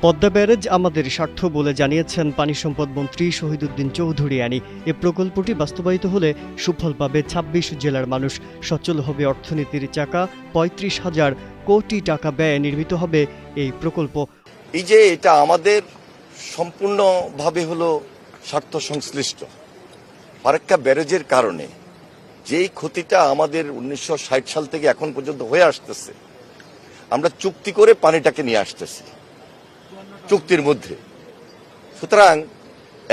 Padma barrage আমাদের স্বার্থ বলে জানিয়েছেন পানি সম্পদ মন্ত্রী শহীদুদ্দীন চৌধুরী। এ প্রকল্পটি বাস্তবায়িত হলে সুফল পাবে ২৬ জেলার মানুষ, সচল হবে অর্থনীতির চাকা, ৩৫,০০০ কোটি টাকা ব্যয়ে নির্মিত হবে এই প্রকল্প। এই যে এটা আমাদের সম্পূর্ণভাবে হলো স্বার্থ সংশ্লিষ্ট। ফারাক্কা ব্যারেজের কারণে যেই ক্ষতিটা আমাদের ১৯৬০ সাল থেকে এখন পর্যন্ত হয়ে আসতেছে, আমরা চুক্তি করে পানিটাকে নিয়ে আসতেছি চুক্তির মধ্যে। সুতরাং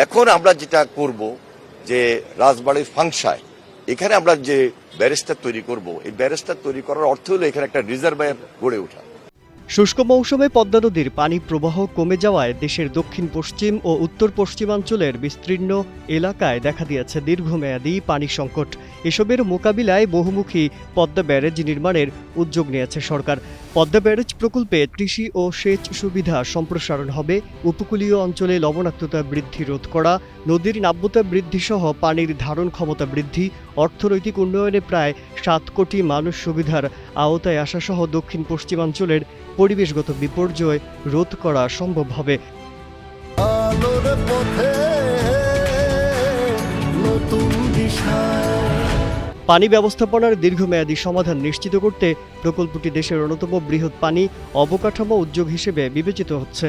এখন আমরা যেটা করব যে রাজবাড়ির ফাংশায় এখানে আমরা যে ব্যারেজটা তৈরি করব, এই ব্যারেজটা তৈরি করার অর্থ হলো এখানে একটা রিজার্ভায়ার গড়ে ওঠা। শুষ্ক মৌসুমে পদ্মা নদীর পানি প্রবাহ কমে যাওয়ায় দেশের দক্ষিণ পশ্চিম ও উত্তর পশ্চিমাঞ্চলের বিস্তীর্ণ এলাকায় দেখা দিয়েছে দীর্ঘমেয়াদী পানি সংকট। এসবের মোকাবিলায় বহুমুখী পদ্মা ব্যারেজ নির্মাণের উদ্যোগ নিয়েছে সরকার। পদ্মা ব্যারেজ প্রকল্পে কৃষি ও সেচ সুবিধা সম্প্রসারণ হবে, উপকূলীয় অঞ্চলে লবণাক্ততা বৃদ্ধি রোধ করা, নদীর নাব্যতা বৃদ্ধি সহ পানির ধারণ ক্ষমতা বৃদ্ধি, অর্থনৈতিক উন্নয়নে প্রায় ৭ কোটি মানুষ সুবিধার আওতায় আসা সহ দক্ষিণ পশ্চিমাঞ্চলের পরিবেশগত বিপর্যয় রোধ করা সম্ভব হবে। পানি ব্যবস্থাপনার দীর্ঘমেয়াদী সমাধান নিশ্চিত করতে প্রকল্পটি দেশের অন্যতম বৃহৎ পানি অবকাঠামো উদ্যোগ হিসেবে বিবেচিত হচ্ছে।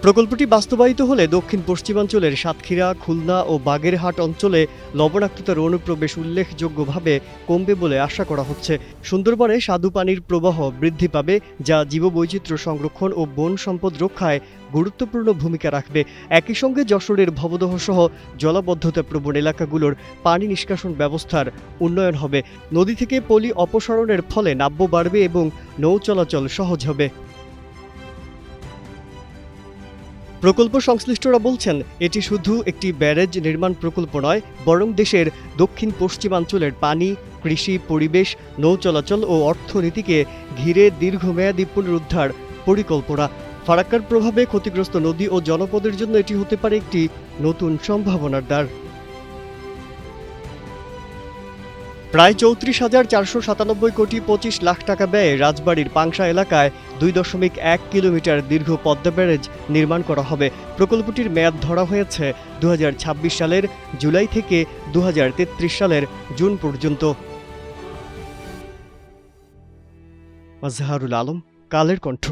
প্রকল্পটি বাস্তবায়িত হলে দক্ষিণ পশ্চিমাঞ্চলের সাতক্ষীরা, খুলনা ও বাগেরহাট অঞ্চলে লবণাক্ততার অনুপ্রবেশ উল্লেখযোগ্যভাবে কমবে বলে আশা করা হচ্ছে। সুন্দরবনে স্বাদু পানির প্রবাহ বৃদ্ধি পাবে, যা জীববৈচিত্র্য সংরক্ষণ ও বন সম্পদ রক্ষায় গুরুত্বপূর্ণ ভূমিকা রাখবে। একই সঙ্গে যশোরের ভবদহ সহ জলাবদ্ধতা প্রবণ এলাকাগুলোর পানি নিষ্কাশন ব্যবস্থার উন্নয়ন হবে। নদী থেকে পলি অপসারণের ফলে নাব্য বাড়বে এবং নৌ চলাচল সহজ হবে। প্রকল্প সংশ্লিষ্টরা বলছেন, এটি শুধু একটি ব্যারেজ নির্মাণ প্রকল্প নয়, বরং দেশের দক্ষিণ পশ্চিমাঞ্চলের পানি, কৃষি, পরিবেশ, নৌ চলাচল ও অর্থনীতিকে ঘিরে দীর্ঘমেয়াদী পুনরুদ্ধার পরিকল্পনা। ফারাক্কার প্রভাবে ক্ষতিগ্রস্ত নদী ও জনপদের জন্য এটি হতে পারে একটি নতুন সম্ভাবনার দ্বার। প্রায় ৩৪,৪৯৭ কোটি ২৫ লাখ টাকা ব্যয়ে রাজবাড়ির পাংশা এলাকায় ২.১ কিলোমিটার দীর্ঘ পদ্মা ব্যারেজ নির্মাণ করা হবে। প্রকল্পটির মেয়াদ ধরা হয়েছে ২০২৬ সালের জুলাই থেকে ২০৩৩ সালের জুন পর্যন্ত। মাজহারুল আলম, কালের কণ্ঠ।